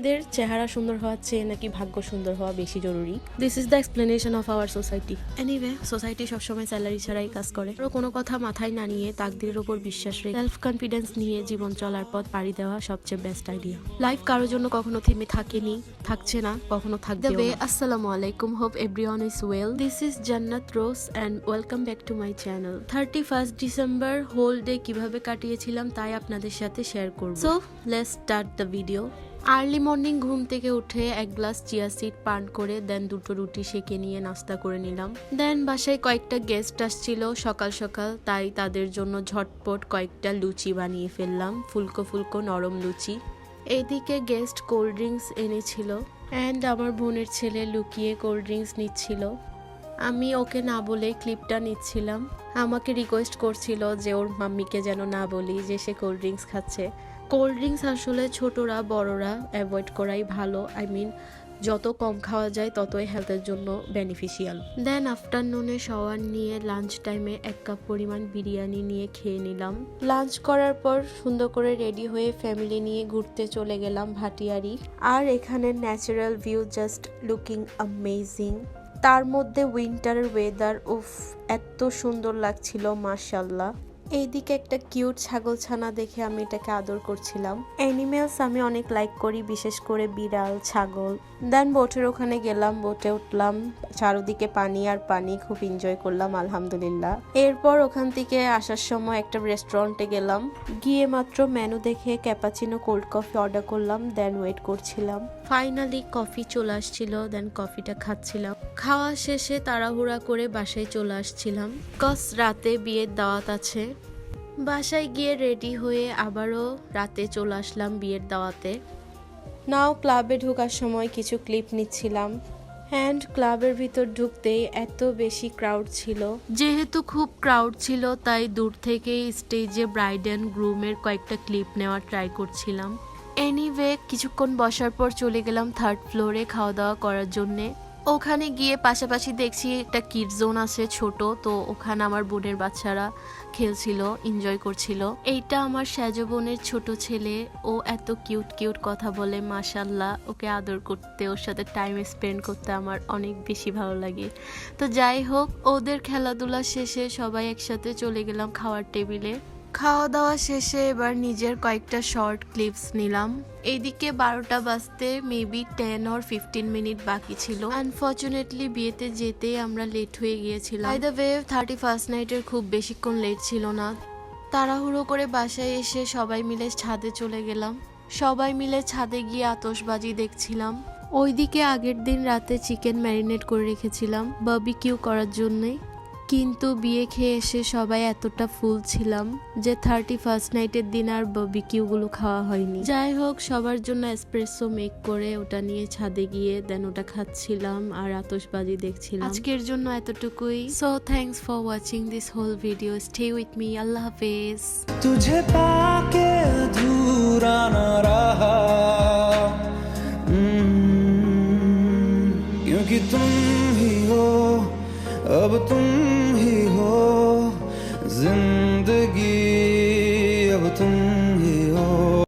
এদের চেহারা সুন্দর হওয়ার চেয়ে নাকি ভাগ্য সুন্দর হওয়া বেশি জরুরি। This is the explanation of our society. Anyway, society সবসময় স্যালারি ছাড়াই কাজ করে। কোনো কথা মাথায় না নিয়ে তাকদিরের উপর বিশ্বাস রেখে সেলফ কনফিডেন্স নিয়ে জীবন চলার পথ পাড়ি দেওয়া সবচেয়ে বেস্ট আইডিয়া। লাইফ কারোর জন্য কখনো থেমে থাকেনি, থাকছে না, কখনো থাকবে। আসসালামু আলাইকুম, hope everyone is well. This is Jannat Rose and welcome back to my channel. 31 December whole day কিভাবে কাটিয়েছিলাম তাই আপনাদের সাথে শেয়ার করব। So let's start the video. Early morning ঘুম থেকে উঠে এক গ্লাস চিয়া সিড পান করে দেন দুটো রুটি সেঁকে নিয়ে নাস্তা করে নিলাম। দেন বাসায় কয়েকটা গেস্ট আসছিল সকাল সকাল, তাই তাদের জন্য ঝটপট কয়েকটা লুচি বানিয়ে ফেললাম, ফুলকো ফুলকো নরম লুচি। এইদিকে গেস্ট কোল্ড ড্রিঙ্কস এনেছিল অ্যান্ড আমার বোনের ছেলে লুকিয়ে কোল্ড ড্রিঙ্কস নিচ্ছিল। আমি ওকে না বলে ক্লিপটা নিচ্ছিলাম। আমাকে রিকোয়েস্ট করছিল যে ওর মাম্মিকে যেন না বলি যে সে কোল্ড ড্রিঙ্কস খাচ্ছে। কোল্ড ড্রিঙ্কস আসলে ছোটরা বড়রা অ্যাভয়েড করাই ভালো। যত কম খাওয়া যায় ততই হেলথের জন্য বেনিফিশিয়াল। দেন আফটারনুনে শাওয়ার নিয়ে লাঞ্চ টাইমে 1 কাপ পরিমাণ বিরিয়ানি নিয়ে খেয়ে নিলাম। লাঞ্চ করার পর সুন্দর করে রেডি হয়ে ফ্যামিলি নিয়ে ঘুরতে চলে গেলাম ভাটিয়ারি। আর এখানে natural view just looking amazing. তার মধ্যে উইন্টারের ওয়েদার, উফ এত সুন্দর লাগছিল মাশাআল্লাহ। এইদিকে একটা কিউট ছাগলছানা দেখে আমি এটাকে আদর করছিলাম। অ্যানিমেলস আমি অনেক লাইক করি, বিশেষ করে বিড়াল, ছাগল। দেন বোটের ওখানে গেলাম, বোটে উঠলাম, চারদিকে পানি আর পানি, খুব এনজয় করলাম আলহামদুলিল্লাহ। এরপর ওখান থেকে আসার সময় একটা রেস্টুরেন্টে গেলাম, গিয়ে মাত্র মেনু দেখে ক্যাপাচিনো কোল্ড কফি অর্ডার করলাম। দেন ওয়েট করছিলাম, ফাইনালি কফি চলে আসছিল। দেন কফিটা খাচ্ছিলাম। খাওয়া শেষে তাড়াহুড়া করে বাসায় চলে আসছিলাম, কজ রাতে বিয়ের দাওয়াত আছে। বাসায় গিয়ে রেডি হয়ে আবারও রাতে চলে আসলাম বিয়ের দাওয়াতে। নাও ক্লাবে ঢোকার সময় কিছু ক্লিপ নিচ্ছিলাম। অ্যান্ড ক্লাবের ভিতর ঢুকতেই এত বেশি ক্রাউড ছিল। যেহেতু খুব ক্রাউড ছিল তাই দূর থেকেই স্টেজে ব্রাইড অ্যান্ড গ্রুমের কয়েকটা ক্লিপ নেওয়ার ট্রাই করছিলাম। এনিওয়ে, কিছুক্ষণ বসার পর চলে গেলাম 3rd ফ্লোরে খাওয়া দাওয়া করার জন্যে। ওখানে গিয়ে পাশাপাশি দেখছি একটা কিড জোন আছে ছোট, তো ওখানে আমার বোনের বাচ্চারা খেলছিল, এনজয় করছিল। এইটা আমার সেজো বোনের ছোট ছেলে, ও এত কিউট কিউট কথা বলে মাশাআল্লাহ। ওকে আদর করতে, ওর সাথে টাইম স্পেন্ড করতে আমার অনেক বেশি ভালো লাগে। তো যাই হোক, ওদের খেলাধুলা শেষে সবাই একসাথে চলে গেলাম খাওয়ার টেবিলে। খাওয়া দাওয়া শেষে এবার নিজের কয়েকটা শর্ট ক্লিপস নিলাম। এইদিকে 12টা বাজতে মেবি 10 or 15 মিনিট বাকি ছিল। আনফর্চুনেটলি বিয়েতে যেতে আমরা লেট হয়ে গিয়েছিলাম। বাই দ্য ওয়ে, 31st নাইটের খুব বেশিক্ষণ লেট ছিল না। তাড়াহুড়ো করে বাসায় এসে সবাই মিলে ছাদে চলে গেলাম। সবাই মিলে ছাদে গিয়ে আতশবাজি দেখছিলাম। ওইদিকে আগের দিন রাতে চিকেন ম্যারিনেট করে রেখেছিলাম বারবিকিউ করার জন্যে। কিন্তু বিয়ে খেয়ে এসে সবাই এতটা ফুল ছিলাম যে 31st নাইটের দিন আর বারবিকিউগুলো খাওয়া হয়নি। যাই হোক, সবার জন্য এসপ্রেসো মেক করে ওটা নিয়ে ছাদে গিয়ে দেন ওটা খাচ্ছিলাম আর আতশবাজি দেখছিলাম। আজকের জন্য এতটুকুই। So thanks for watching this whole video. Stay with me. আল্লাহ হাফেজ। तुझे पाके अधूरा न रहा, क्योंकि तुम ही हो, अब तुम ही हो जिंदगी।